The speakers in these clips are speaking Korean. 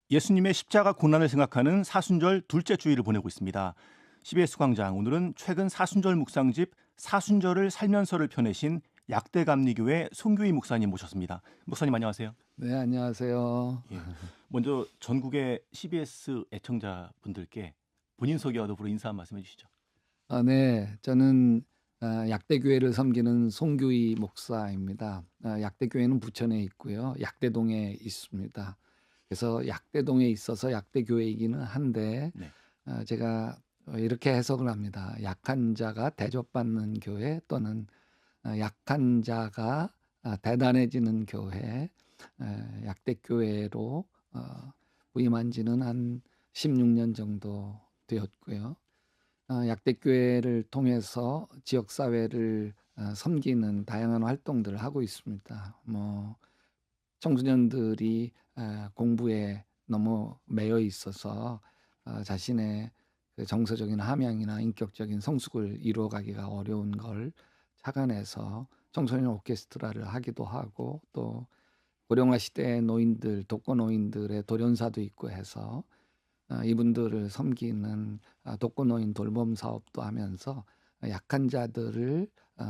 예수님의 십자가 고난을 생각하는 사순절 둘째 주일을 보내고 있습니다. CBS 광장, 오늘은 최근 사순절 묵상집 사순절을 살면서를 펴내신 약대감리교회 송규희 목사님 모셨습니다. 목사님 안녕하세요. 네, 안녕하세요. 예. 먼저 전국의 CBS 애청자분들께 본인 소개와 더불어 인사 한 말씀 해주시죠. 네, 저는 약대교회를 섬기는 송규희 목사입니다. 약대교회는 부천에 있고요, 약대동에 있습니다. 그래서 약대동에 있어서 약대교회이기는 한데 네. 제가 이렇게 해석을 합니다. 약한 자가 대접받는 교회 또는 약한 자가 대단해지는 교회, 약대교회로 부임한 지는 한 16년 정도 되었고요. 약대교회를 통해서 지역사회를 섬기는 다양한 활동들을 하고 있습니다. 청소년들이 공부에 너무 매여 있어서 자신의 그 정서적인 함양이나 인격적인 성숙을 이루어가기가 어려운 걸 착안해서 청소년 오케스트라를 하기도 하고, 또 고령화 시대의 노인들, 독거 노인들의 돌연사도 있고 해서 이분들을 섬기는 독거노인 돌봄 사업도 하면서 약한 자들을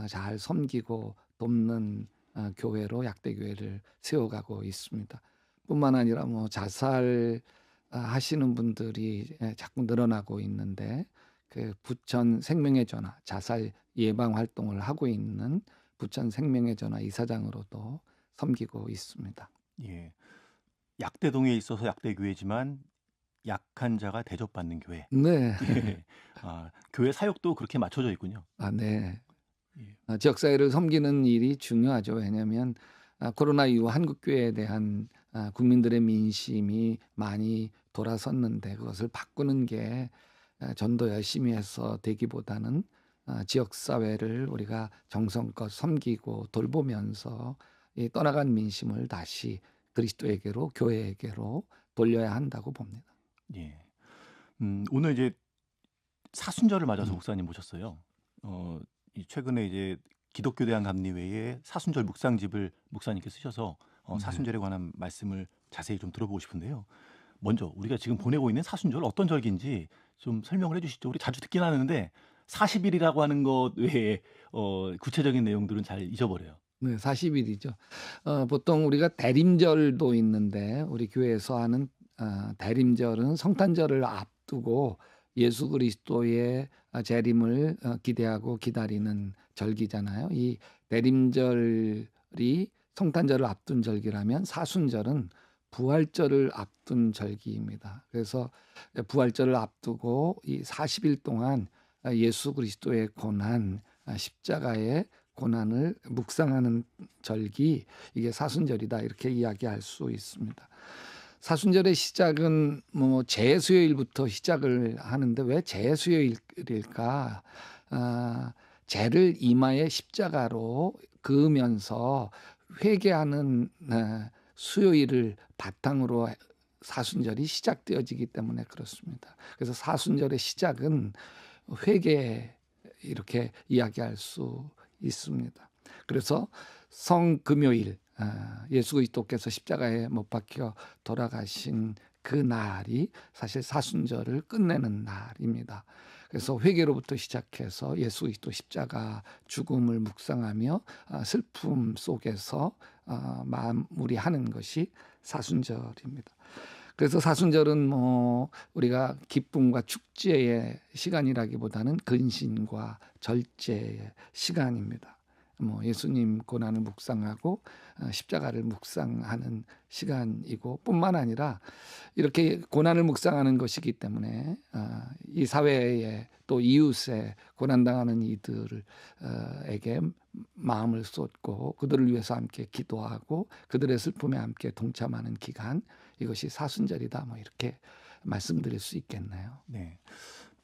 잘 섬기고 돕는 교회로 약대교회를 세워가고 있습니다. 뿐만 아니라 자살 하시는 분들이 자꾸 늘어나고 있는데, 그 부천 생명의 전화 자살 예방 활동을 하고 있는 부천 생명의 전화 이사장으로도 섬기고 있습니다. 예. 약대동에 있어서 약대교회지만 약한 자가 대접받는 교회. 네. 예. 교회 사역도 그렇게 맞춰져 있군요. 네. 예. 지역사회를 섬기는 일이 중요하죠. 왜냐하면 코로나 이후 한국교회에 대한 국민들의 민심이 많이 돌아섰는데, 그것을 바꾸는 게 전도 열심히 해서 되기보다는 지역사회를 우리가 정성껏 섬기고 돌보면서 이 떠나간 민심을 다시 그리스도에게로, 교회에게로 돌려야 한다고 봅니다. 예. 오늘 이제 사순절을 맞아서 음, 목사님 모셨어요. 최근에 이제 기독교 대한 감리회에 사순절 묵상집을 목사님께 쓰셔서 네. 사순절에 관한 말씀을 자세히 좀 들어보고 싶은데요. 먼저 우리가 지금 보내고 있는 사순절 어떤 절기인지 좀 설명을 해주시죠. 우리 자주 듣긴 하는데 40일이라고 하는 것 외에 구체적인 내용들은 잘 잊어버려요. 네, 40일이죠. 보통 우리가 대림절도 있는데, 우리 교회에서 하는 대림절은 성탄절을 앞두고 예수 그리스도의 재림을 기대하고 기다리는 절기잖아요. 이 대림절이 성탄절을 앞둔 절기라면, 사순절은 부활절을 앞둔 절기입니다. 그래서 부활절을 앞두고 이 40일 동안 예수 그리스도의 고난, 십자가의 고난을 묵상하는 절기, 이게 사순절이다, 이렇게 이야기할 수 있습니다. 사순절의 시작은 재수요일부터 시작을 하는데, 왜 재수요일일까? 죄를 이마에 십자가로 그으면서 회개하는 수요일을 바탕으로 사순절이 시작되어지기 때문에 그렇습니다. 그래서 사순절의 시작은 회개, 이렇게 이야기할 수 있습니다. 그래서 성금요일, 예수 그리스도께서 십자가에 못 박혀 돌아가신 그 날이 사실 사순절을 끝내는 날입니다. 그래서 회개로부터 시작해서 예수 그리스도 십자가 죽음을 묵상하며 슬픔 속에서 마무리하는 것이 사순절입니다. 그래서 사순절은 우리가 기쁨과 축제의 시간이라기보다는 근신과 절제의 시간입니다. 예수님 고난을 묵상하고 십자가를 묵상하는 시간이고, 뿐만 아니라 이렇게 고난을 묵상하는 것이기 때문에 이 사회에, 또 이웃에 고난당하는 이들에게 마음을 쏟고 그들을 위해서 함께 기도하고 그들의 슬픔에 함께 동참하는 기간, 이것이 사순절이다, 이렇게 말씀드릴 수 있겠네요. 네.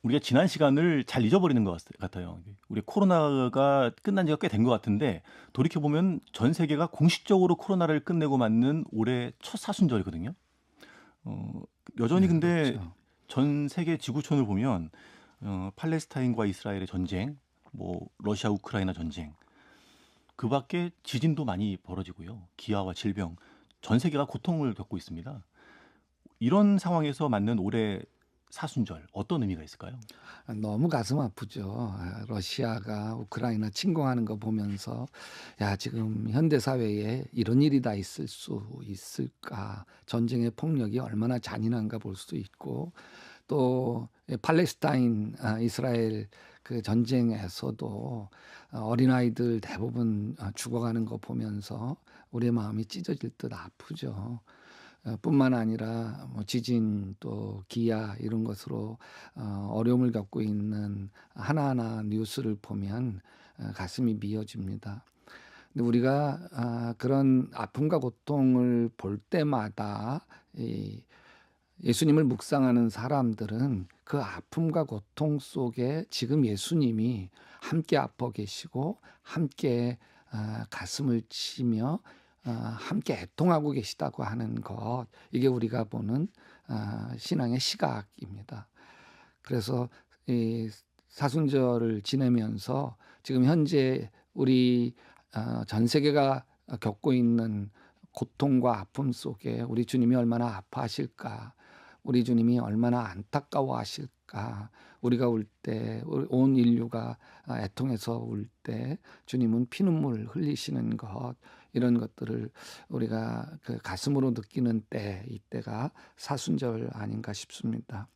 우리가 지난 시간을 잘 잊어버리는 것 같아요. 우리 코로나가 끝난 지가 꽤 된 것 같은데 돌이켜보면 전 세계가 공식적으로 코로나를 끝내고 맞는 올해 첫 사순절이거든요. 여전히 네, 근데 그렇죠. 전 세계 지구촌을 보면 팔레스타인과 이스라엘의 전쟁, 러시아 우크라이나 전쟁, 그 밖에 지진도 많이 벌어지고요. 기아와 질병, 전 세계가 고통을 겪고 있습니다. 이런 상황에서 맞는 올해 사순절 어떤 의미가 있을까요? 너무 가슴 아프죠. 러시아가 우크라이나 침공하는 거 보면서 야, 지금 현대 사회에 이런 일이 다 있을 수 있을까? 전쟁의 폭력이 얼마나 잔인한가 볼 수 있고 또 팔레스타인 이스라엘 그 전쟁에서도 어린아이들 대부분 죽어가는 거 보면서 우리의 마음이 찢어질 듯 아프죠. 뿐만 아니라 뭐 지진 또 기아 이런 것으로 어려움을 겪고 있는 하나하나 뉴스를 보면 가슴이 미어집니다. 근데 우리가 그런 아픔과 고통을 볼 때마다 이 예수님을 묵상하는 사람들은 그 아픔과 고통 속에 지금 예수님이 함께 아파 계시고 함께 가슴을 치며 함께 애통하고 계시다고 하는 것, 이게 우리가 보는 신앙의 시각입니다. 그래서 이 사순절을 지내면서 지금 현재 우리 전 세계가 겪고 있는 고통과 아픔 속에 우리 주님이 얼마나 아파하실까, 우리 주님이 얼마나 안타까워하실까, 우리가 울 때, 온 인류가 애통해서 울 때 주님은 피눈물 흘리시는 것, 이런 것들을 우리가 그 가슴으로 느끼는 때, 이때가 사순절 아닌가 싶습니다.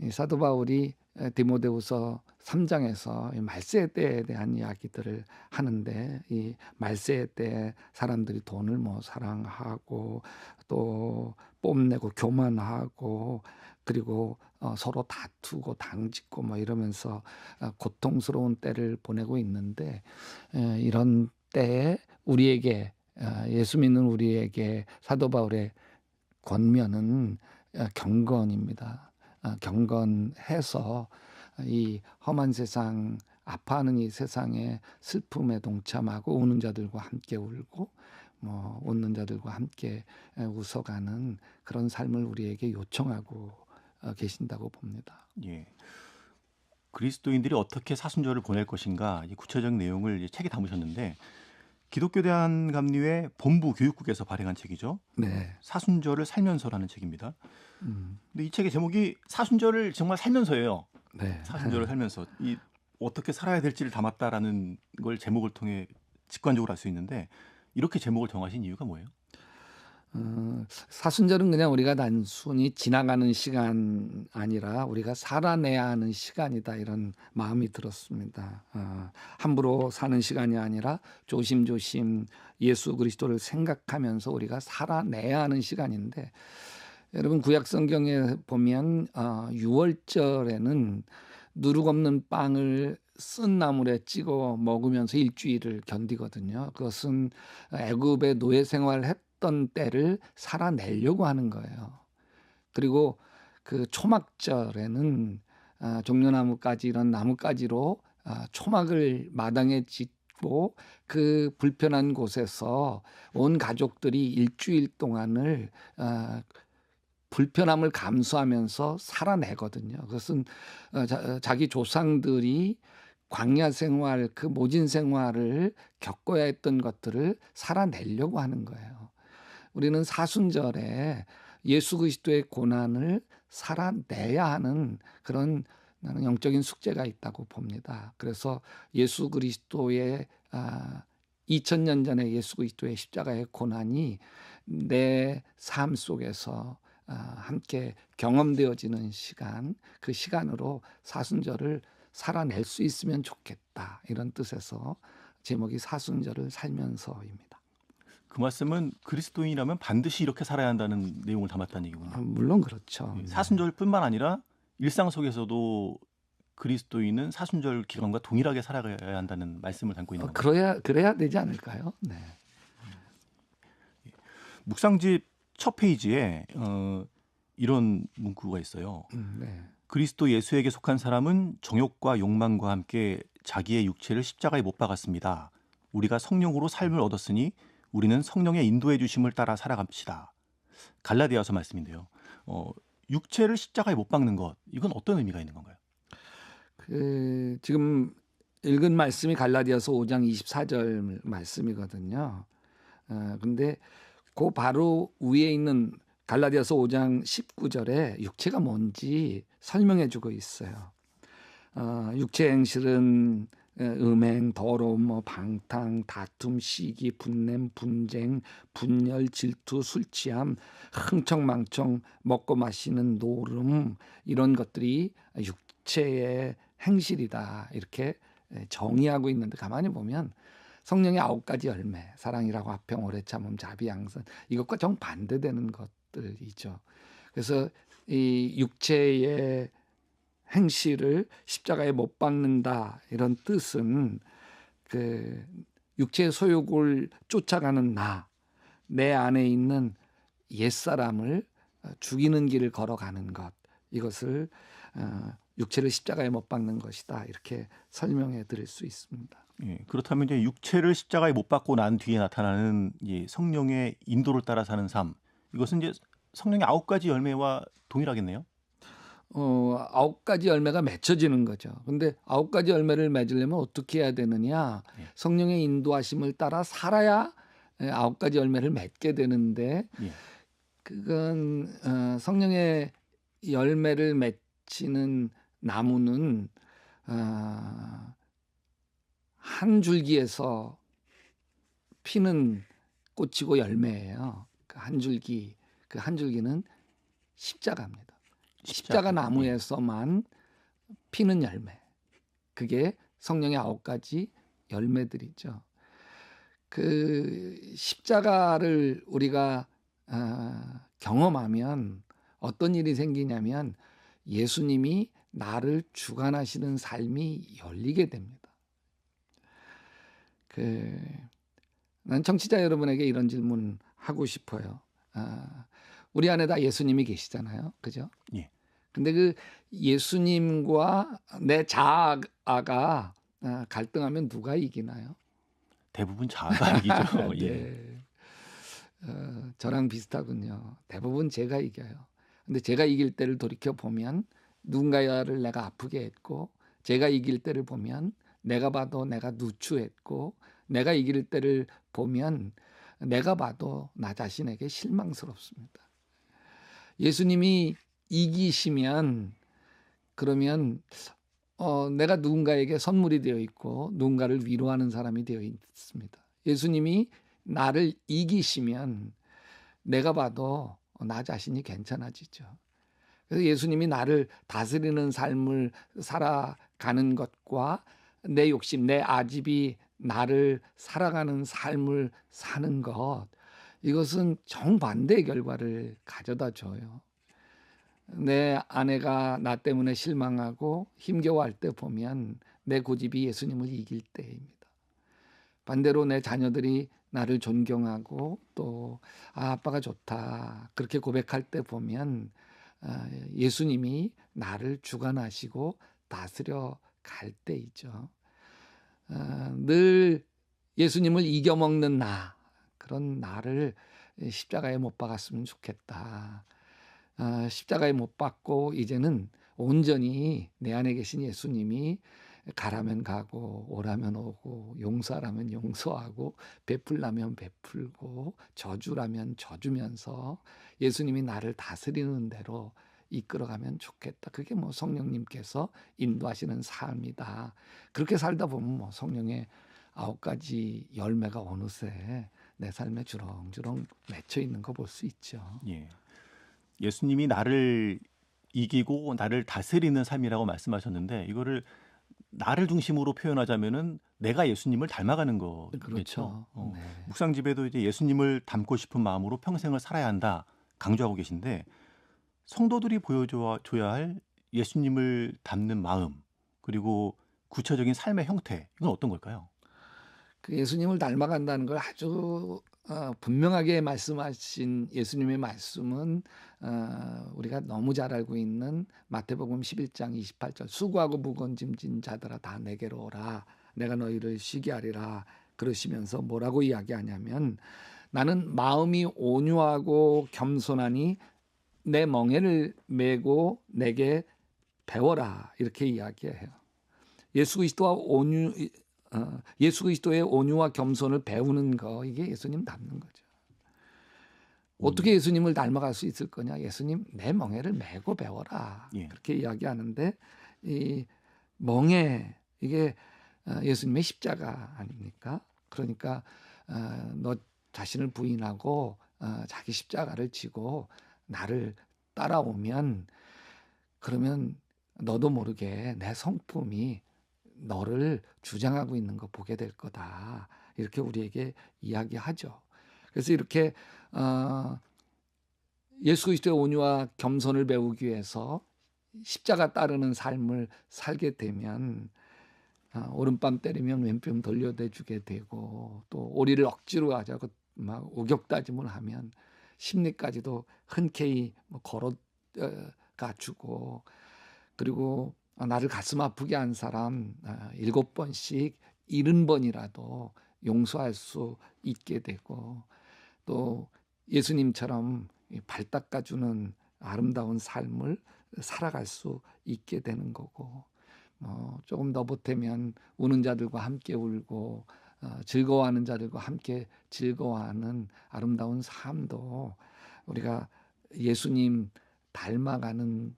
이 사도 바울이 디모데후서 3장에서 말세 때에 대한 이야기들을 하는데, 이 말세 때 사람들이 돈을 뭐 사랑하고 또 뽐내고 교만하고 그리고 서로 다투고 당짓고 뭐 이러면서 고통스러운 때를 보내고 있는데, 이런 때에 우리에게 예수 믿는 우리에게 사도 바울의 권면은 경건입니다. 경건해서 이 험한 세상, 아파하는 이 세상의 슬픔에 동참하고 우는 자들과 함께 울고 뭐 웃는 자들과 함께 웃어가는 그런 삶을 우리에게 요청하고 계신다고 봅니다. 예. 그리스도인들이 어떻게 사순절을 보낼 것인가 이 구체적인 내용을 책에 담으셨는데 기독교 대한감리회 본부 교육국에서 발행한 책이죠. 네. 사순절을 살면서라는 책입니다. 음, 근데 이 책의 제목이 사순절을 정말 살면서예요. 네. 사순절을 살면서 이 어떻게 살아야 될지를 담았다라는 걸 제목을 통해 직관적으로 알 수 있는데 이렇게 제목을 정하신 이유가 뭐예요? 사순절은 그냥 우리가 단순히 지나가는 시간 아니라 우리가 살아내야 하는 시간이다, 이런 마음이 들었습니다. 함부로 사는 시간이 아니라 조심조심 예수 그리스도를 생각하면서 우리가 살아내야 하는 시간인데, 여러분 구약 성경에 보면 6월절에는 누룩 없는 빵을 쓴 나물에 찍어 먹으면서 일주일을 견디거든요. 그것은 애굽의 노예 생활을 했던 때를 살아내려고 하는 거예요. 그리고 그 초막절에는 종려나무까지 이런 나뭇가지로 초막을 마당에 짓고 그 불편한 곳에서 온 가족들이 일주일 동안을 불편함을 감수하면서 살아내거든요. 그것은 자기 조상들이 광야 생활, 그 모진 생활을 겪어야 했던 것들을 살아내려고 하는 거예요. 우리는 사순절에 예수 그리스도의 고난을 살아내야 하는 그런 나는 영적인 숙제가 있다고 봅니다. 그래서 예수 그리스도의 2000년 전에 예수 그리스도의 십자가의 고난이 내 삶 속에서 함께 경험되어지는 시간, 그 시간으로 사순절을 살아낼 수 있으면 좋겠다, 이런 뜻에서 제목이 사순절을 살면서입니다. 그 말씀은 그리스도인이라면 반드시 이렇게 살아야 한다는 내용을 담았다는 얘기군요. 물론 그렇죠. 예, 사순절뿐만 아니라 일상 속에서도 그리스도인은 사순절 기간과 동일하게 살아가야 한다는 말씀을 담고 있는 겁니다. 그래야 되지 않을까요? 네. 묵상집 첫 페이지에 이런 문구가 있어요. 네. 그리스도 예수에게 속한 사람은 정욕과 욕망과 함께 자기의 육체를 십자가에 못 박았습니다. 우리가 성령으로 삶을 얻었으니 우리는 성령의 인도해 주심을 따라 살아갑시다. 갈라디아서 말씀인데요. 육체를 십자가에 못 박는 것, 이건 어떤 의미가 있는 건가요? 지금 읽은 말씀이 갈라디아서 5장 24절 말씀이거든요. 근데 그 바로 위에 있는 갈라디아서 5장 19절에 육체가 뭔지 설명해 주고 있어요. 육체 행실은 음행, 더러움, 방탕, 다툼, 시기, 분냄, 분쟁, 분열, 질투, 술 취함, 흥청망청, 먹고 마시는 노름, 이런 것들이 육체의 행실이다, 이렇게 정의하고 있는데, 가만히 보면 성령의 9가지 열매, 사랑이라고 화평, 오래 참음, 자비, 양선, 이것과 정반대되는 것들이죠. 그래서 이 육체의 행실을 십자가에 못 박는다, 이런 뜻은 그 육체의 소욕을 쫓아가는 내 안에 있는 옛사람을 죽이는 길을 걸어가는 것, 이것을 육체를 십자가에 못 박는 것이다, 이렇게 설명해 드릴 수 있습니다. 예, 그렇다면 이제 육체를 십자가에 못 박고 난 뒤에 나타나는 이 성령의 인도를 따라 사는 삶, 이것은 이제 성령의 9가지 열매와 동일하겠네요. 9가지 열매가 맺혀지는 거죠. 근데 9가지 열매를 맺으려면 어떻게 해야 되느냐? 예. 성령의 인도하심을 따라 살아야 9가지 열매를 맺게 되는데, 예. 그건 성령의 열매를 맺히는 나무는 한 줄기에서 피는 꽃이고 열매예요. 그 한 줄기는 십자가입니다. 십자가 나무에서만 피는 열매. 그게 성령의 9가지 열매들이죠. 그 십자가를 우리가 경험하면 어떤 일이 생기냐면, 예수님이 나를 주관하시는 삶이 열리게 됩니다. 난 청취자 여러분에게 이런 질문 하고 싶어요. 우리 안에 다 예수님이 계시잖아요, 그죠? 예. 근데 그 예수님과 내 자아가 갈등하면 누가 이기나요? 대부분 자아가 이기죠. 예. 네. 저랑 비슷하군요. 대부분 제가 이겨요. 근데 제가 이길 때를 돌이켜 보면 누군가를 내가 아프게 했고, 제가 이길 때를 보면 내가 봐도 내가 누추했고, 내가 이길 때를 보면 내가 봐도 나 자신에게 실망스럽습니다. 예수님이 이기시면, 그러면 내가 누군가에게 선물이 되어 있고 누군가를 위로하는 사람이 되어 있습니다. 예수님이 나를 이기시면 내가 봐도 나 자신이 괜찮아지죠. 그래서 예수님이 나를 다스리는 삶을 살아가는 것과 내 욕심, 내 아집이 나를 살아가는 삶을 사는 것, 이것은 정반대의 결과를 가져다 줘요. 내 아내가 나 때문에 실망하고 힘겨워할 때 보면 내 고집이 예수님을 이길 때입니다. 반대로 내 자녀들이 나를 존경하고 또 아빠가 좋다, 그렇게 고백할 때 보면 예수님이 나를 주관하시고 다스려 갈 때이죠. 늘 예수님을 이겨먹는 그런 나를 십자가에 못 박았으면 좋겠다. 십자가에 못 박고 이제는 온전히 내 안에 계신 예수님이 가라면 가고 오라면 오고 용서하라면 용서하고 베풀라면 베풀고 저주라면 저주면서 예수님이 나를 다스리는 대로 이끌어가면 좋겠다. 그게 뭐 성령님께서 인도하시는 삶이다. 그렇게 살다 보면 성령의 9가지 열매가 어느새 내 삶에 주렁주렁 맺혀 있는 거 볼 수 있죠. 예. 예수님이 나를 이기고 나를 다스리는 삶이라고 말씀하셨는데, 이거를 나를 중심으로 표현하자면은 내가 예수님을 닮아가는 거겠죠. 그렇죠. 네. 묵상집에도 이제 예수님을 닮고 싶은 마음으로 평생을 살아야 한다 강조하고 계신데, 성도들이 보여줘야 할 예수님을 닮는 마음, 그리고 구체적인 삶의 형태, 이건 어떤 걸까요? 그 예수님을 닮아간다는 걸 아주 분명하게 말씀하신 예수님의 말씀은 우리가 너무 잘 알고 있는 마태복음 11장 28절, 수고하고 무거운 짐진 자들아 다 내게로 오라, 내가 너희를 쉬게 하리라, 그러시면서 뭐라고 이야기하냐면, 나는 마음이 온유하고 겸손하니 내 멍에를 메고 내게 배워라, 이렇게 이야기해요. 예수 그리스도의 온유와 겸손을 배우는 거, 이게 예수님 닮는 거죠. 어떻게 예수님을 닮아갈 수 있을 거냐? 예수님 내 멍에를 메고 배워라. 예. 그렇게 이야기하는데 이 멍에 이게 예수님의 십자가 아닙니까? 그러니까 너 자신을 부인하고 자기 십자가를 지고 나를 따라오면 그러면 너도 모르게 내 성품이 너를 주장하고 있는 거 보게 될 거다. 이렇게 우리에게 이야기하죠. 그래서 이렇게 예수 그리스도의 온유와 겸손을 배우기 위해서 십자가 따르는 삶을 살게 되면 오른밤 때리면 왼뺨 돌려대 주게 되고 또 오리를 억지로 하자고 막 우격다짐을 하면 심리까지도 흔쾌히 걸어 가주고 그리고 나를 가슴 아프게 한 사람 7번씩 70번이라도 용서할 수 있게 되고 또 예수님처럼 발 닦아주는 아름다운 삶을 살아갈 수 있게 되는 거고 조금 더 보태면 우는 자들과 함께 울고 즐거워하는 자들과 함께 즐거워하는 아름다운 삶도 우리가 예수님 닮아가는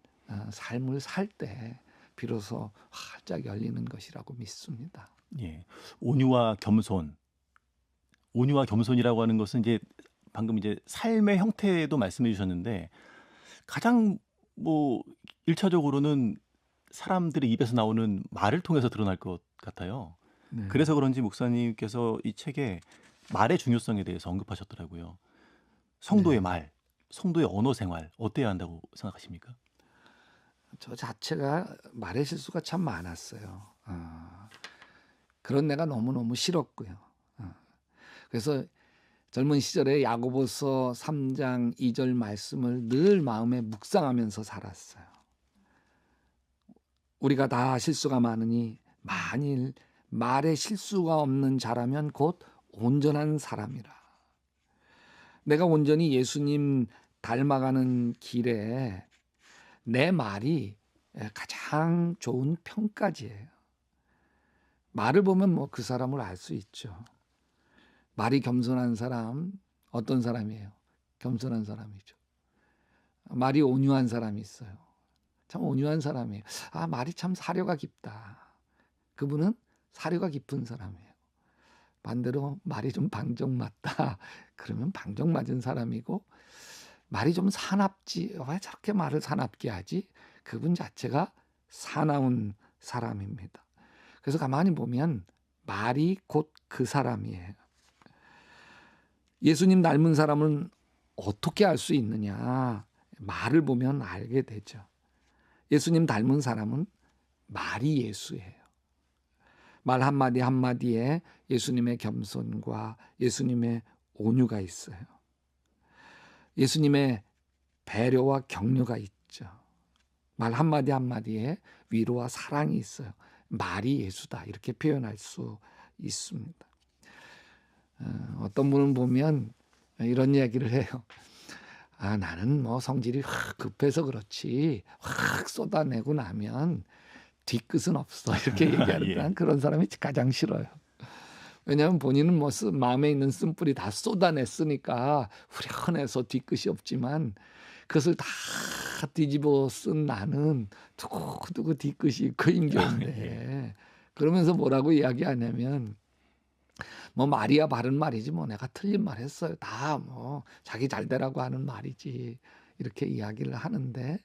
삶을 살 때 비로소 활짝 열리는 것이라고 믿습니다. 예. 온유와 겸손. 온유와 겸손이라고 하는 것은 이제 방금 이제 삶의 형태도 말씀해 주셨는데 가장 뭐 1차적으로는 사람들의 입에서 나오는 말을 통해서 드러날 것 같아요. 네. 그래서 그런지 목사님께서 이 책에 말의 중요성에 대해서 언급하셨더라고요. 성도의 네. 말, 성도의 언어 생활 어때야 한다고 생각하십니까? 저 자체가 말의 실수가 참 많았어요. 그런 내가 너무너무 싫었고요. 그래서 젊은 시절에 야고보서 3장 2절 말씀을 늘 마음에 묵상하면서 살았어요. 우리가 다 실수가 많으니 만일 말에 실수가 없는 자라면 곧 온전한 사람이라. 내가 온전히 예수님 닮아가는 길에 내 말이 가장 좋은 평가지예요. 말을 보면 뭐 그 사람을 알 수 있죠. 말이 겸손한 사람 어떤 사람이에요? 겸손한 사람이죠. 말이 온유한 사람이 있어요. 참 온유한 사람이에요. 말이 참 사려가 깊다. 그분은 사려가 깊은 사람이에요. 반대로 말이 좀 방정맞다. 그러면 방정맞은 사람이고 말이 좀 사납지. 왜 저렇게 말을 사납게 하지? 그분 자체가 사나운 사람입니다. 그래서 가만히 보면 말이 곧 그 사람이에요. 예수님 닮은 사람은 어떻게 알 수 있느냐? 말을 보면 알게 되죠. 예수님 닮은 사람은 말이 예수예요. 말 한마디 한마디에 예수님의 겸손과 예수님의 온유가 있어요. 예수님의 배려와 격려가 있죠. 말 한마디 한마디에 위로와 사랑이 있어요. 말이 예수다 이렇게 표현할 수 있습니다. 어떤 분은 보면 이런 이야기를 해요. 나는 뭐 성질이 확 급해서 그렇지 확 쏟아내고 나면 뒤끝은 없어 이렇게 얘기하는 예. 난 그런 사람이 가장 싫어요. 왜냐하면 본인은 뭐 마음에 있는 쓴뿌리 다 쏟아냈으니까 후련해서 뒤끝이 없지만 그것을 다 뒤집어 쓴 나는 두고두고 뒤끝이 있고 힘겨운데 그러면서 뭐라고 이야기하냐면 뭐 말이야 바른 말이지 뭐 내가 틀린 말 했어요. 다 뭐 자기 잘 되라고 하는 말이지 이렇게 이야기를 하는데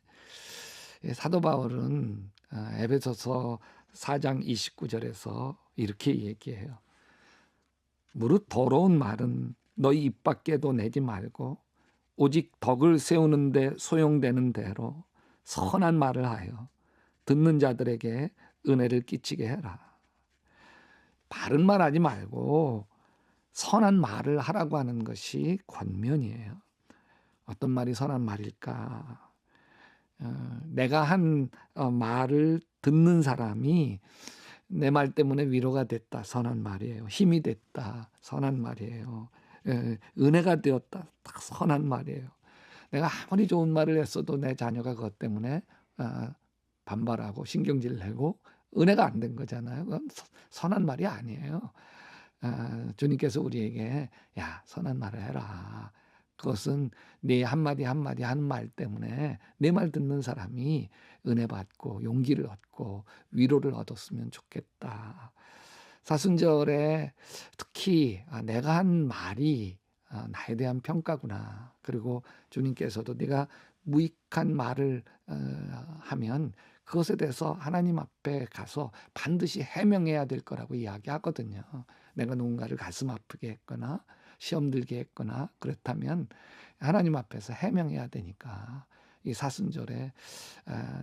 사도 바울은 에베소서 4장 29절에서 이렇게 얘기해요. 무릇 더러운 말은 너희 입 밖에도 내지 말고 오직 덕을 세우는데 소용되는 대로 선한 말을 하여 듣는 자들에게 은혜를 끼치게 해라. 바른 말 하지 말고 선한 말을 하라고 하는 것이 권면이에요. 어떤 말이 선한 말일까? 내가 한 말을 듣는 사람이 내 말 때문에 위로가 됐다. 선한 말이에요. 힘이 됐다. 선한 말이에요. 은혜가 되었다. 딱 선한 말이에요. 내가 아무리 좋은 말을 했어도 내 자녀가 그것 때문에 반발하고 신경질 내고 은혜가 안 된 거잖아요. 그건 선한 말이 아니에요. 주님께서 우리에게 야 선한 말을 해라. 그것은 내 한마디 한마디 하는 말 때문에 내 말 듣는 사람이 은혜 받고 용기를 얻고 위로를 얻었으면 좋겠다. 사순절에 특히 내가 한 말이 나에 대한 평가구나. 그리고 주님께서도 내가 무익한 말을 하면 그것에 대해서 하나님 앞에 가서 반드시 해명해야 될 거라고 이야기하거든요. 내가 누군가를 가슴 아프게 했거나 시험 들게 했거나 그렇다면 하나님 앞에서 해명해야 되니까 이 사순절에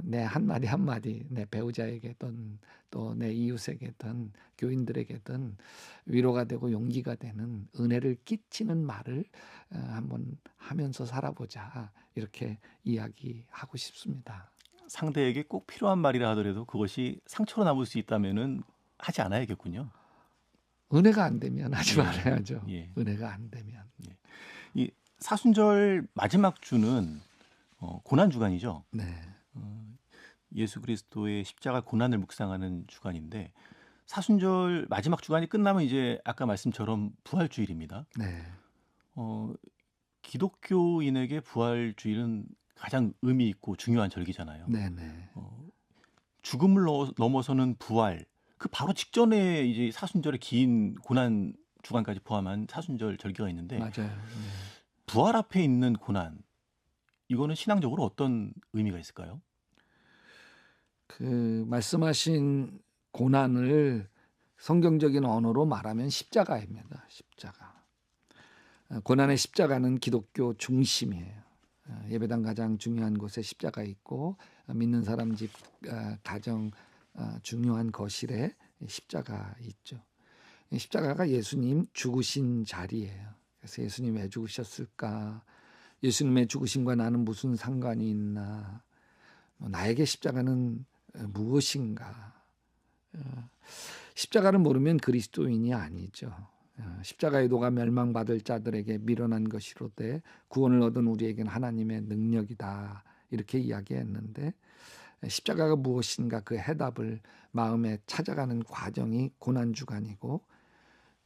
내 한마디 한마디 내 배우자에게든 또 내 이웃에게든 교인들에게든 위로가 되고 용기가 되는 은혜를 끼치는 말을 한번 하면서 살아보자 이렇게 이야기하고 싶습니다. 상대에게 꼭 필요한 말이라 하더라도 그것이 상처로 남을 수 있다면은 하지 않아야겠군요. 은혜가 안 되면 하지 예. 말아야죠. 예. 은혜가 안 되면. 이 사순절 마지막 주는 고난 주간이죠. 네. 예수 그리스도의 십자가 고난을 묵상하는 주간인데 사순절 마지막 주간이 끝나면 이제 아까 말씀처럼 부활주일입니다. 네. 기독교인에게 부활주일은 가장 의미 있고 중요한 절기잖아요. 네, 네. 죽음을 넘어서는 부활, 그 바로 직전에 이제 사순절의 긴 고난 주간까지 포함한 사순절 절기가 있는데 맞아요. 네. 부활 앞에 있는 고난, 이거는 신앙적으로 어떤 의미가 있을까요? 그 말씀하신 고난을 성경적인 언어로 말하면 십자가입니다. 십자가. 고난의 십자가는 기독교 중심이에요. 예배당 가장 중요한 곳에 십자가 있고 믿는 사람 집 가정 중요한 거실에 십자가 있죠. 십자가가 예수님 죽으신 자리예요. 그래서 예수님 왜 죽으셨을까? 예수님의 죽으심과 나는 무슨 상관이 있나? 나에게 십자가는 무엇인가? 십자가를 모르면 그리스도인이 아니죠. 십자가의 도가 멸망받을 자들에게 미련한 것이로되 구원을 얻은 우리에겐 하나님의 능력이다. 이렇게 이야기했는데 십자가가 무엇인가 그 해답을 마음에 찾아가는 과정이 고난주간이고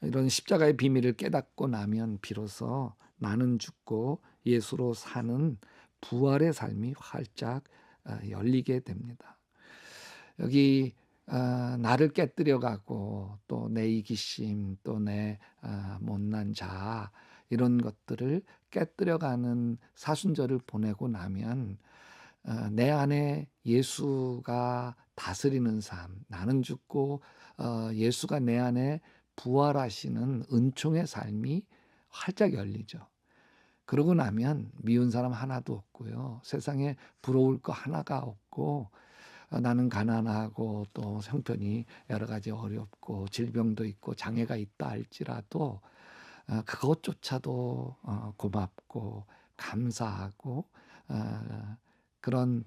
이런 십자가의 비밀을 깨닫고 나면 비로소 나는 죽고 예수로 사는 부활의 삶이 활짝 열리게 됩니다. 여기 나를 깨뜨려가고 또 내 이기심 또 내 못난 자아 이런 것들을 깨뜨려가는 사순절을 보내고 나면 내 안에 예수가 다스리는 삶, 나는 죽고 예수가 내 안에 부활하시는 은총의 삶이 활짝 열리죠. 그러고 나면 미운 사람 하나도 없고요. 세상에 부러울 거 하나가 없고 나는 가난하고 또 형편이 여러 가지 어렵고 질병도 있고 장애가 있다 할지라도 그것조차도 고맙고 감사하고 그런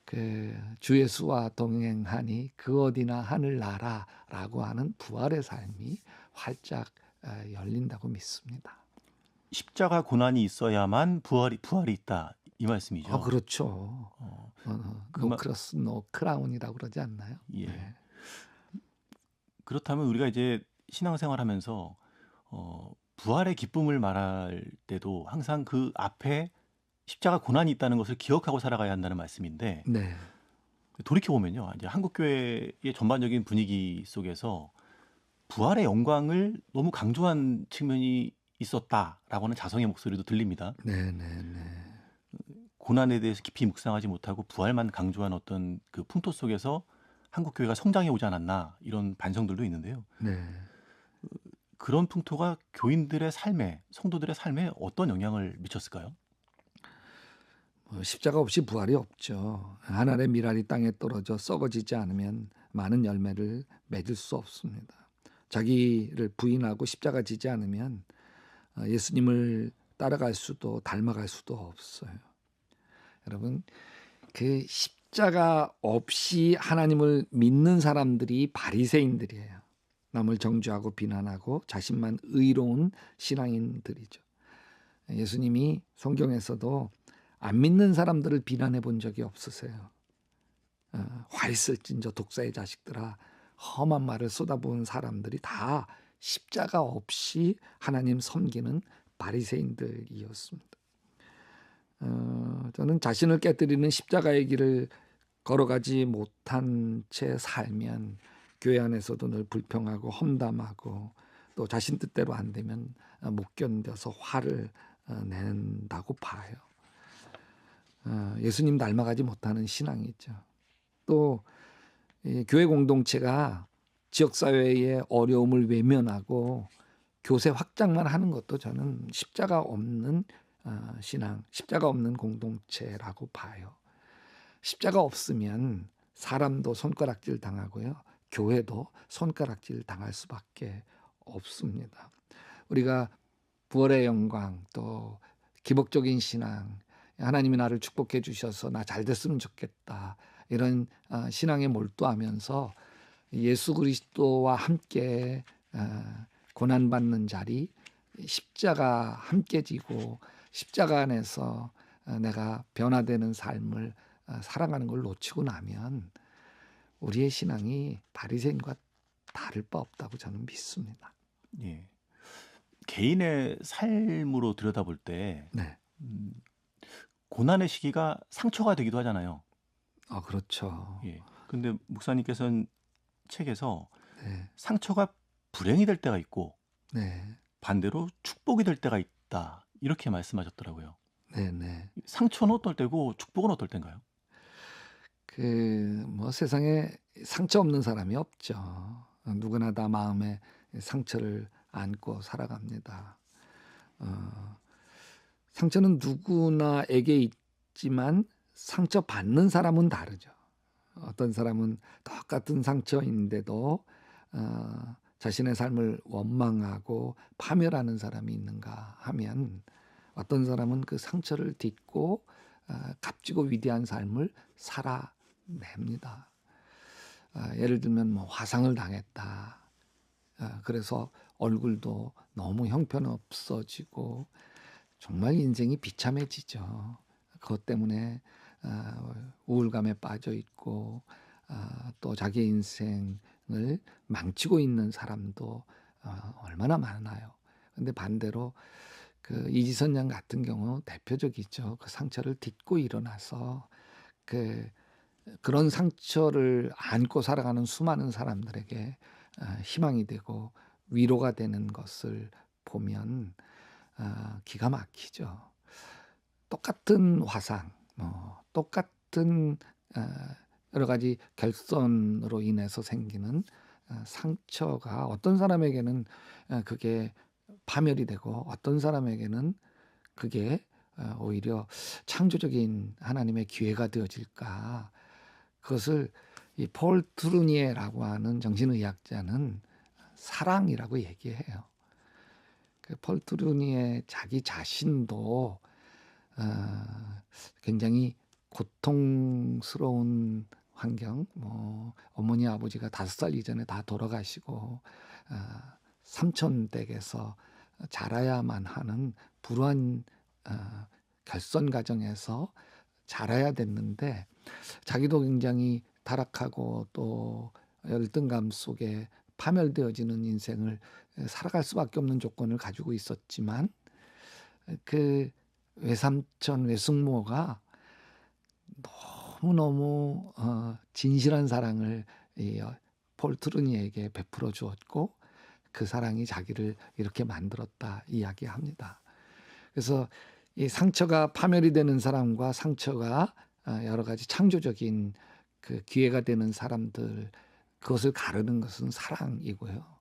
그 주 예수와 동행하니 그 어디나 하늘나라라고 하는 부활의 삶이 활짝 열린다고 믿습니다. 십자가 고난이 있어야만 부활이 있다 이 말씀이죠. 그렇죠. 그 노 크로스 노 크라운이라고 그러지 않나요? 예. 네. 그렇다면 우리가 이제 신앙생활하면서 부활의 기쁨을 말할 때도 항상 그 앞에 십자가 고난이 있다는 것을 기억하고 살아가야 한다는 말씀인데 네. 돌이켜 보면요, 이제 한국 교회의 전반적인 분위기 속에서 부활의 영광을 너무 강조한 측면이 있었다라고 하는 자성의 목소리도 들립니다. 네, 네, 네. 고난에 대해서 깊이 묵상하지 못하고 부활만 강조한 어떤 그 풍토 속에서 한국 교회가 성장해 오지 않았나 이런 반성들도 있는데요. 네. 그런 풍토가 교인들의 삶에, 성도들의 삶에 어떤 영향을 미쳤을까요? 십자가 없이 부활이 없죠. 한 알의 밀알이 땅에 떨어져 썩어지지 않으면 많은 열매를 맺을 수 없습니다. 자기를 부인하고 십자가 지지 않으면 예수님을 따라갈 수도 닮아갈 수도 없어요. 여러분, 그 십자가 없이 하나님을 믿는 사람들이 바리새인들이에요. 남을 정죄하고 비난하고 자신만 의로운 신앙인들이죠. 예수님이 성경에서도 안 믿는 사람들을 비난해 본 적이 없으세요. 화 있을진저 독사의 자식들아, 험한 말을 쏟아부은 사람들이 다 십자가 없이 하나님 섬기는 바리새인들이었습니다. 저는 자신을 깨뜨리는 십자가의 길을 걸어가지 못한 채 살면 교회 안에서도 늘 불평하고 험담하고 또 자신 뜻대로 안 되면 못 견뎌서 화를 낸다고 봐요. 예수님 닮아가지 못하는 신앙이죠. 또 이 교회 공동체가 지역사회의 어려움을 외면하고 교세 확장만 하는 것도 저는 십자가 없는 신앙, 십자가 없는 공동체라고 봐요. 십자가 없으면 사람도 손가락질 당하고요. 교회도 손가락질 당할 수밖에 없습니다. 우리가 부활의 영광 또 기복적인 신앙, 하나님이 나를 축복해 주셔서 나 잘 됐으면 좋겠다. 이런 신앙에 몰두하면서 예수 그리스도와 함께 고난받는 자리, 십자가 함께 지고 십자가 안에서 내가 변화되는 삶을 살아가는 걸 놓치고 나면 우리의 신앙이 바리새인과 다를 바 없다고 저는 믿습니다. 예. 개인의 삶으로 들여다볼 때 네. 고난의 시기가 상처가 되기도 하잖아요. 그렇죠. 예. 근데 목사님께서는 책에서 네. 상처가 불행이 될 때가 있고 네. 반대로 축복이 될 때가 있다. 이렇게 말씀하셨더라고요. 네, 네. 상처는 어떨 때고 축복은 어떨 때인가요? 뭐 세상에 상처 없는 사람이 없죠. 누구나 다 마음에 상처를 안고 살아갑니다. 상처는 누구나에게 있지만 상처 받는 사람은 다르죠. 어떤 사람은 똑같은 상처인데도 자신의 삶을 원망하고 파멸하는 사람이 있는가 하면 어떤 사람은 그 상처를 딛고 값지고 위대한 삶을 살아냅니다. 예를 들면 뭐 화상을 당했다. 그래서 얼굴도 너무 형편없어지고 정말 인생이 비참해지죠. 그것 때문에 우울감에 빠져 있고 또 자기 인생을 망치고 있는 사람도 얼마나 많아요. 근데 반대로 그 이지선 양 같은 경우 대표적이죠. 그 상처를 딛고 일어나서 그런 상처를 안고 살아가는 수많은 사람들에게 희망이 되고 위로가 되는 것을 보면 기가 막히죠. 똑같은 화상, 똑같은 여러 가지 결손으로 인해서 생기는 상처가 어떤 사람에게는 그게 파멸이 되고 어떤 사람에게는 그게 오히려 창조적인 하나님의 기회가 되어질까. 그것을 이 폴 트루니에라고 하는 정신의학자는 사랑이라고 얘기해요. 그 폴 트루니에 자기 자신도 굉장히 고통스러운 환경, 어머니 아버지가 5살 이전에 다 돌아가시고 삼촌댁에서 자라야만 하는 불우한 결손 가정에서 자라야 됐는데 자기도 굉장히 타락하고 또 열등감 속에 파멸되어지는 인생을 살아갈 수밖에 없는 조건을 가지고 있었지만 그 외삼촌 외숙모가 너무너무 진실한 사랑을 폴 트루니에게 베풀어 주었고 그 사랑이 자기를 이렇게 만들었다 이야기합니다. 그래서 이 상처가 파멸이 되는 사람과 상처가 여러 가지 창조적인 그 기회가 되는 사람들 그것을 가르는 것은 사랑이고요.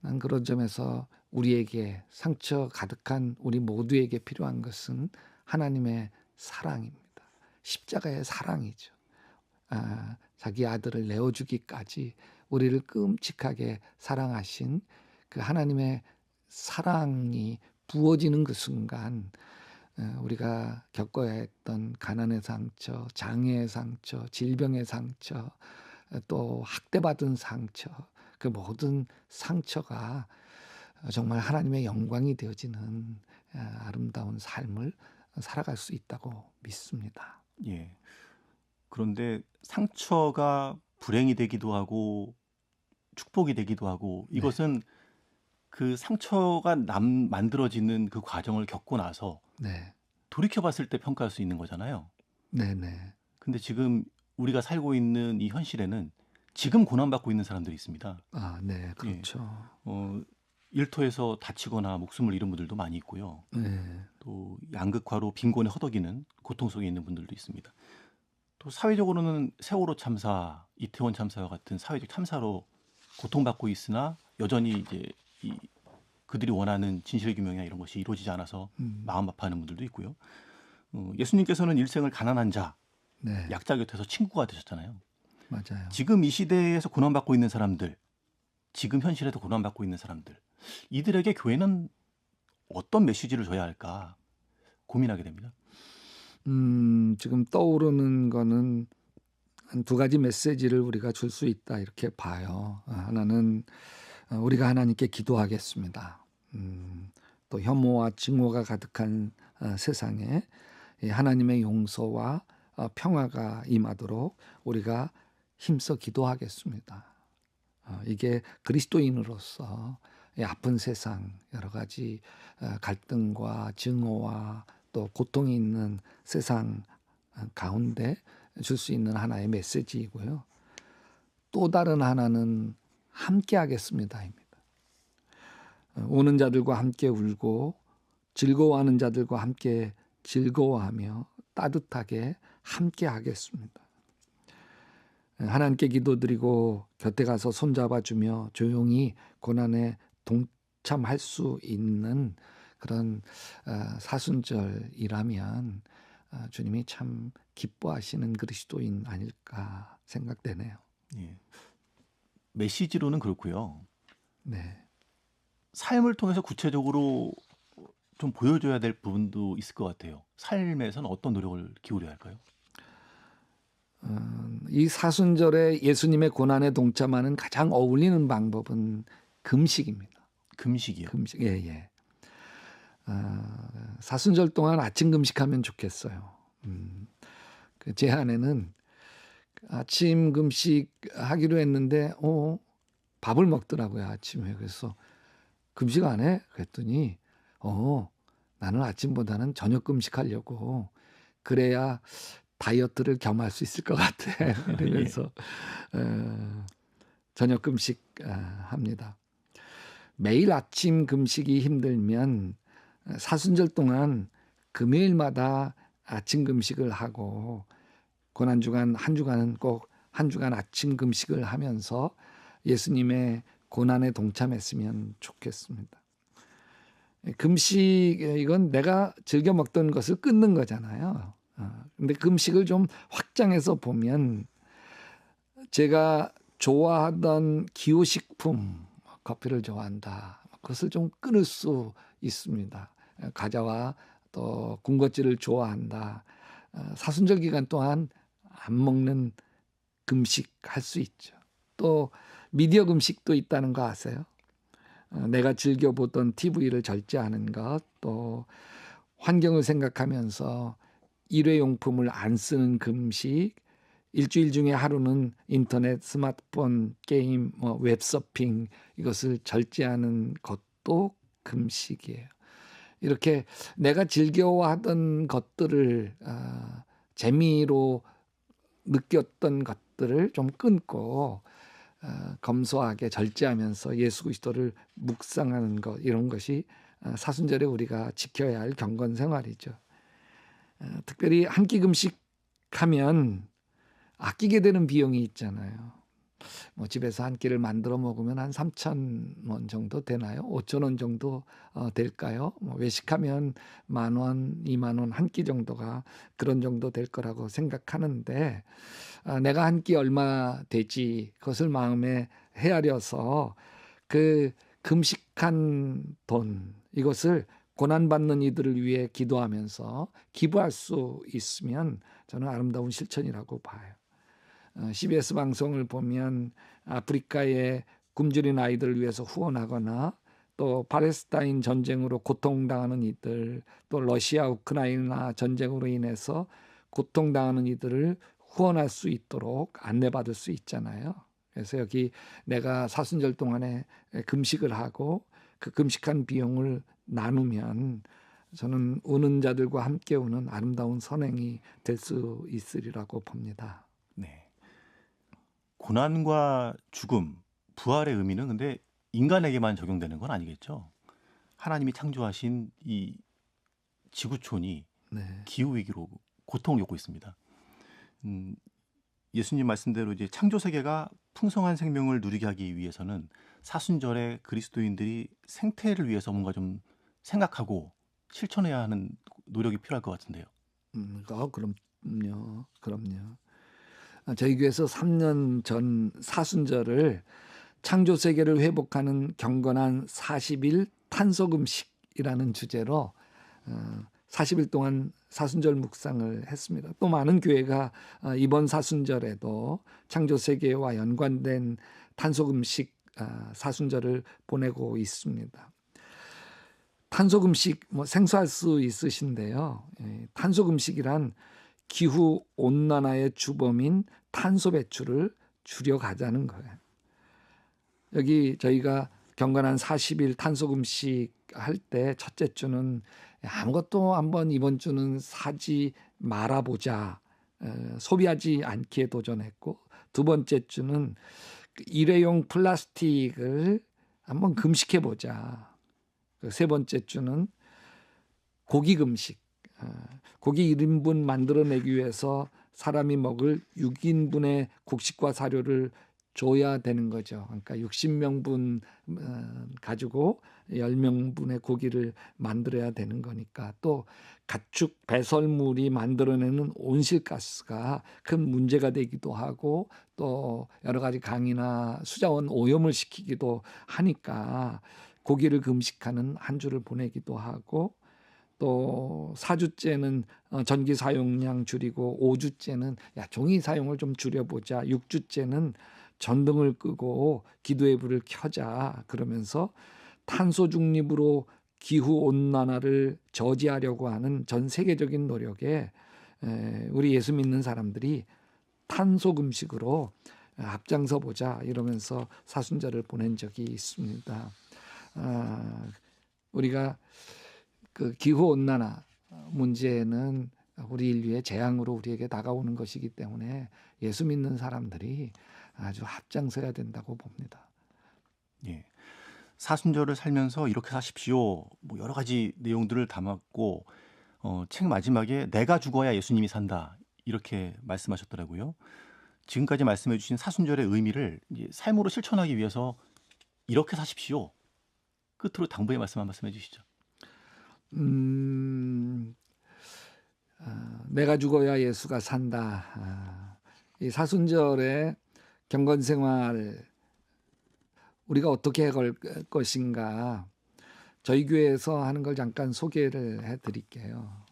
난 그런 점에서 우리에게 상처 가득한 우리 모두에게 필요한 것은 하나님의 사랑입니다. 십자가의 사랑이죠. 자기 아들을 내어주기까지 우리를 끔찍하게 사랑하신 그 하나님의 사랑이 부어지는 그 순간 우리가 겪어야 했던 가난의 상처, 장애의 상처, 질병의 상처, 또 학대받은 상처, 그 모든 상처가 정말 하나님의 영광이 되어지는 아름다운 삶을 살아갈 수 있다고 믿습니다. 예. 그런데 상처가 불행이 되기도 하고 축복이 되기도 하고 네. 이것은 그 상처가 만들어지는 그 과정을 겪고 나서 네. 돌이켜 봤을 때 평가할 수 있는 거잖아요. 네네. 근데 지금 우리가 살고 있는 이 현실에는 지금 고난받고 있는 사람들이 있습니다. 아, 네. 예. 그렇죠. 어, 일터에서 다치거나 목숨을 잃은 분들도 많이 있고요. 네. 또 양극화로 빈곤에 허덕이는 고통 속에 있는 분들도 있습니다. 또 사회적으로는 세월호 참사, 이태원 참사와 같은 사회적 참사로 고통받고 있으나 여전히 이제 이 그들이 원하는 진실 규명이나 이런 것이 이루어지지 않아서 음. 마음 아파하는 분들도 있고요. 예수님께서는 일생을 가난한 자, 네. 약자 곁에서 친구가 되셨잖아요. 맞아요. 지금 이 시대에서 고난받고 있는 사람들, 지금 현실에도 고난받고 있는 사람들, 이들에게 교회는 어떤 메시지를 줘야 할까 고민하게 됩니다. 지금 떠오르는 거는 한 두 가지 메시지를 우리가 줄 수 있다 이렇게 봐요. 하나는 우리가 하나님께 기도하겠습니다. 또 혐오와 증오가 가득한 세상에 이 하나님의 용서와 평화가 임하도록 우리가 힘써 기도하겠습니다. 이게 그리스도인으로서 이 아픈 세상 여러 가지 갈등과 증오와 또 고통이 있는 세상 가운데 줄 수 있는 하나의 메시지이고요. 또 다른 하나는 함께 하겠습니다입니다. 우는 자들과 함께 울고 즐거워하는 자들과 함께 즐거워하며 따뜻하게 함께 하겠습니다. 하나님께 기도드리고 곁에 가서 손잡아주며 조용히 고난에 동참할 수 있는 그런 사순절이라면 주님이 참 기뻐하시는 그리스도인 아닐까 생각되네요. 예. 메시지로는 그렇고요. 네. 삶을 통해서 구체적으로 좀 보여줘야 될 부분도 있을 것 같아요. 삶에서는 어떤 노력을 기울여야 할까요? 이 사순절에 예수님의 고난에 동참하는 가장 어울리는 방법은 금식입니다. 금식이요. 금식, 예, 예. 사순절 동안 아침 금식하면 좋겠어요. 제 아내는 아침 금식하기로 했는데, 밥을 먹더라고요, 아침에. 그래서 금식 안 해? 그랬더니, 나는 아침보다는 저녁 금식하려고. 그래야 다이어트를 겸할 수 있을 것 같아. 이러면서 저녁 금식 합니다. 매일 아침 금식이 힘들면 사순절 동안 금요일마다 아침 금식을 하고 고난주간 한 주간은 꼭 한 주간 아침 금식을 하면서 예수님의 고난에 동참했으면 좋겠습니다. 금식 이건 내가 즐겨 먹던 것을 끊는 거잖아요. 근데 금식을 좀 확장해서 보면 제가 좋아하던 기호식품, 커피를 좋아한다. 그것을 좀 끊을 수 있습니다. 과자와 또 군것질을 좋아한다. 사순절 기간 동안 안 먹는 금식할 수 있죠. 또 미디어 금식도 있다는 거 아세요? 내가 즐겨보던 TV를 절제하는 것, 또 환경을 생각하면서 일회용품을 안 쓰는 금식, 일주일 중에 하루는 인터넷, 스마트폰, 게임, 웹서핑 이것을 절제하는 것도 금식이에요. 이렇게 내가 즐겨하던 것들을 재미로 느꼈던 것들을 좀 끊고 검소하게 절제하면서 예수 그리스도를 묵상하는 것 이런 것이 사순절에 우리가 지켜야 할 경건 생활이죠. 특별히 한 끼 금식하면 아끼게 되는 비용이 있잖아요. 집에서 한 끼를 만들어 먹으면 한 3,000원 정도 되나요? 5,000원 정도 될까요? 외식하면 10,000원, 20,000원 한 끼 정도가 그런 정도 될 거라고 생각하는데 내가 한 끼 얼마 되지 그것을 마음에 헤아려서 그 금식한 돈 이것을 고난받는 이들을 위해 기도하면서 기부할 수 있으면 저는 아름다운 실천이라고 봐요. CBS 방송을 보면 아프리카의 굶주린 아이들을 위해서 후원하거나 또 팔레스타인 전쟁으로 고통당하는 이들, 또 러시아 우크라이나 전쟁으로 인해서 고통당하는 이들을 후원할 수 있도록 안내받을 수 있잖아요. 그래서 여기 내가 사순절 동안에 금식을 하고 그 금식한 비용을 나누면 저는 우는 자들과 함께 우는 아름다운 선행이 될 수 있으리라고 봅니다. 네. 고난과 죽음, 부활의 의미는 근데 인간에게만 적용되는 건 아니겠죠? 하나님이 창조하신 이 지구촌이 네. 기후 위기로 고통을 겪고 있습니다. 음, 예수님 말씀대로 이제 창조 세계가 풍성한 생명을 누리게 하기 위해서는 사순절에 그리스도인들이 생태를 위해서 뭔가 좀 생각하고 실천해야 하는 노력이 필요할 것 같은데요. 그럼요. 그럼요. 저희 교회에서 3년 전 사순절을 창조 세계를 회복하는 경건한 40일 탄소금식이라는 주제로 40일 동안 사순절 묵상을 했습니다. 또 많은 교회가 이번 사순절에도 창조 세계와 연관된 탄소금식 사순절을 보내고 있습니다. 탄소금식 생소할 수 있으신데요. 탄소금식이란 기후 온난화의 주범인 탄소 배출을 줄여가자는 거예요. 여기 저희가 경건한 40일 탄소금식 할 때 첫째 주는 아무것도 한번 이번 주는 사지 말아보자, 소비하지 않기에 도전했고, 두 번째 주는 일회용 플라스틱을 한번 금식해보자. 세 번째 주는 고기 금식, 고기 1인분 만들어내기 위해서 사람이 먹을 6인분의 곡식과 사료를 줘야 되는 거죠. 그러니까 60명분 가지고 10명분의 고기를 만들어야 되는 거니까. 또 가축 배설물이 만들어내는 온실가스가 큰 문제가 되기도 하고, 또 여러 가지 강이나 수자원 오염을 시키기도 하니까 고기를 금식하는 한 주를 보내기도 하고, 또 4주째는 전기 사용량 줄이고, 5주째는 종이 사용을 좀 줄여보자, 6주째는 전등을 끄고 기도의 불을 켜자, 그러면서 탄소 중립으로 기후 온난화를 저지하려고 하는 전 세계적인 노력에 우리 예수 믿는 사람들이 탄소 금식으로 앞장서 보자, 이러면서 사순절을 보낸 적이 있습니다. 우리가 그 기후 온난화 문제는 우리 인류의 재앙으로 우리에게 다가오는 것이기 때문에 예수 믿는 사람들이 아주 앞장서야 된다고 봅니다. 예. 사순절을 살면서 이렇게 사십시오. 뭐 여러 가지 내용들을 담았고 책 마지막에 내가 죽어야 예수님이 산다 이렇게 말씀하셨더라고요. 지금까지 말씀해 주신 사순절의 의미를 이제 삶으로 실천하기 위해서 이렇게 사십시오. 끝으로 당부의 말씀 한 말씀 해주시죠. 내가 죽어야 예수가 산다. 이 사순절에 경건생활 우리가 어떻게 할 것인가, 저희 교회에서 하는 걸 잠깐 소개를 해드릴게요.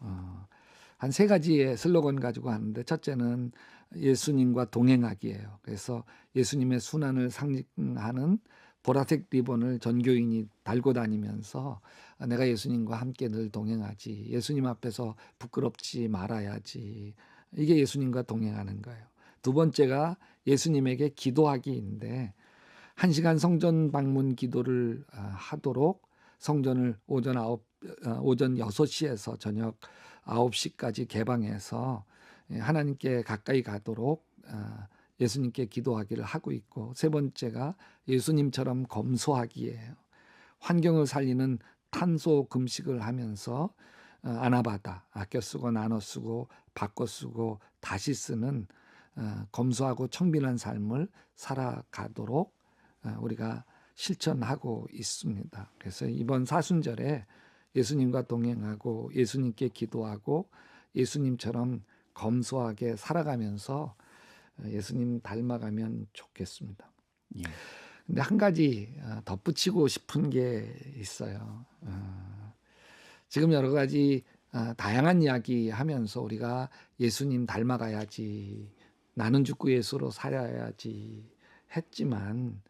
한 3가지의 슬로건 가지고 하는데, 첫째는 예수님과 동행하기예요. 그래서 예수님의 순환을 상징하는 보라색 리본을 전교인이 달고 다니면서 내가 예수님과 함께 늘 동행하지, 예수님 앞에서 부끄럽지 말아야지, 이게 예수님과 동행하는 거예요. 두 번째가 예수님에게 기도하기인데, 1시간 성전 방문 기도를 하도록 성전을 오전 6시에서 저녁 9시까지 개방해서 하나님께 가까이 가도록 예수님께 기도하기를 하고 있고, 세 번째가 예수님처럼 검소하기예요. 환경을 살리는 탄소 금식을 하면서 아나바다, 아껴 쓰고 나눠 쓰고 바꿔 쓰고 다시 쓰는 검소하고 청빈한 삶을 살아가도록 우리가 실천하고 있습니다. 그래서 이번 사순절에 예수님과 동행하고 예수님께 기도하고 예수님처럼 검소하게 살아가면서 예수님 닮아가면 좋겠습니다. 예. 근데 한 가지 덧붙이고 싶은 게 있어요. 지금 여러 가지 다양한 이야기 하면서 우리가 예수님 닮아가야지, 나는 죽고 예수로 살아야지 했지만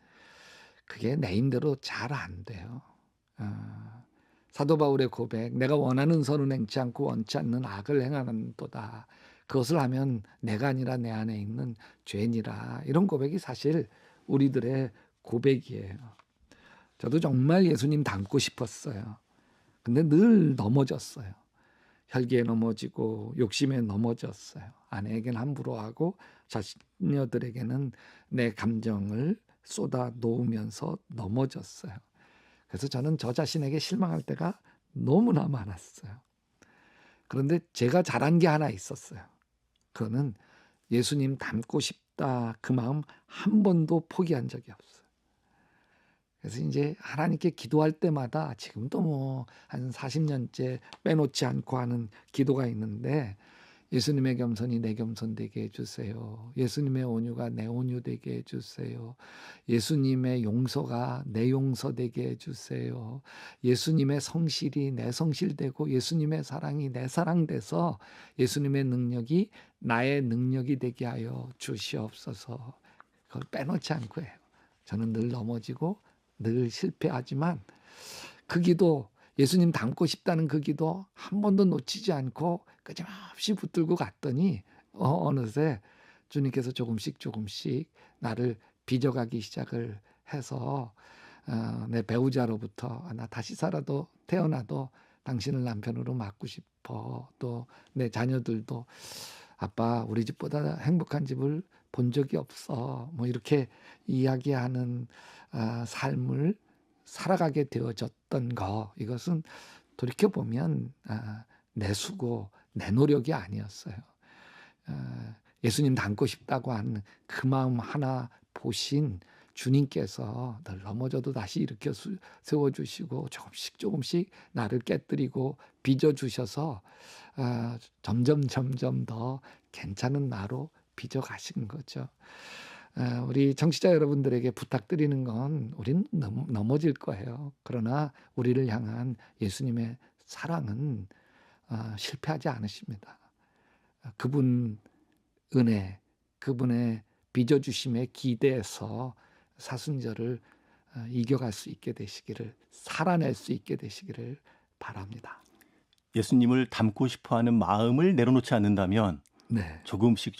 그게 내 힘대로 잘 안 돼요. 사도 바울의 고백, 내가 원하는 선은 행치 않고 원치 않는 악을 행하는도다. 그것을 하면 내가 아니라 내 안에 있는 죄니라. 이런 고백이 사실 우리들의 고백이에요. 저도 정말 예수님 닮고 싶었어요. 근데 늘 넘어졌어요. 혈기에 넘어지고 욕심에 넘어졌어요. 아내에게는 함부로 하고 자녀들에게는 내 감정을 쏟아 놓으면서 넘어졌어요. 그래서 저는 저 자신에게 실망할 때가 너무나 많았어요. 그런데 제가 잘한 게 하나 있었어요. 그거는 예수님 닮고 싶다 그 마음 한 번도 포기한 적이 없어요. 그래서 이제 하나님께 기도할 때마다 지금도 뭐 한 40년째 빼놓지 않고 하는 기도가 있는데 예수님의 겸손이 내 겸손 되게 해주세요. 예수님의 온유가 내 온유 되게 해주세요. 예수님의 용서가 내 용서 되게 해주세요. 예수님의 성실이 내 성실 되고 예수님의 사랑이 내 사랑 돼서 예수님의 능력이 나의 능력이 되게 하여 주시옵소서. 그걸 빼놓지 않고 해요. 저는 늘 넘어지고 늘 실패하지만 그 기도 예수님 닮고 싶다는 그 기도 한 번도 놓치지 않고 끊임없이 붙들고 갔더니 어느새 주님께서 조금씩 나를 빚어가기 시작을 해서 내 배우자로부터 나 다시 살아도 태어나도 당신을 남편으로 맡고 싶어. 또 내 자녀들도 아빠 우리 집보다 행복한 집을 본 적이 없어. 뭐 이렇게 이야기하는 삶을 살아가게 되어졌던 거 이것은 돌이켜보면 내 수고 내 노력이 아니었어요. 예수님 닮고 싶다고 하는 그 마음 하나 보신 주님께서 늘 넘어져도 다시 일으켜 세워주시고 조금씩 나를 깨뜨리고 빚어주셔서 점점 더 괜찮은 나로 빚어가신 거죠. 우리 청취자 여러분들에게 부탁드리는 건 우리는 넘어질 거예요. 그러나 우리를 향한 예수님의 사랑은 실패하지 않으십니다. 그분 은혜, 그분의 빚어주심에 기대해서 사순절을 이겨갈 수 있게 되시기를, 살아낼 수 있게 되시기를 바랍니다. 예수님을 닮고 싶어하는 마음을 내려놓지 않는다면 네, 조금씩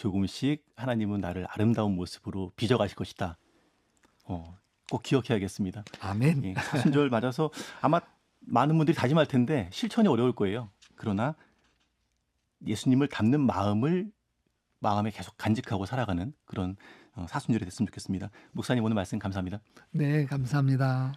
하나님은 나를 아름다운 모습으로 빚어가실 것이다. 꼭 기억해야겠습니다. 아멘. 예, 사순절 맞아서 아마 많은 분들이 다짐할 텐데 실천이 어려울 거예요. 그러나 예수님을 닮는 마음에 계속 간직하고 살아가는 그런 사순절이 됐으면 좋겠습니다. 목사님 오늘 말씀 감사합니다. 네, 감사합니다.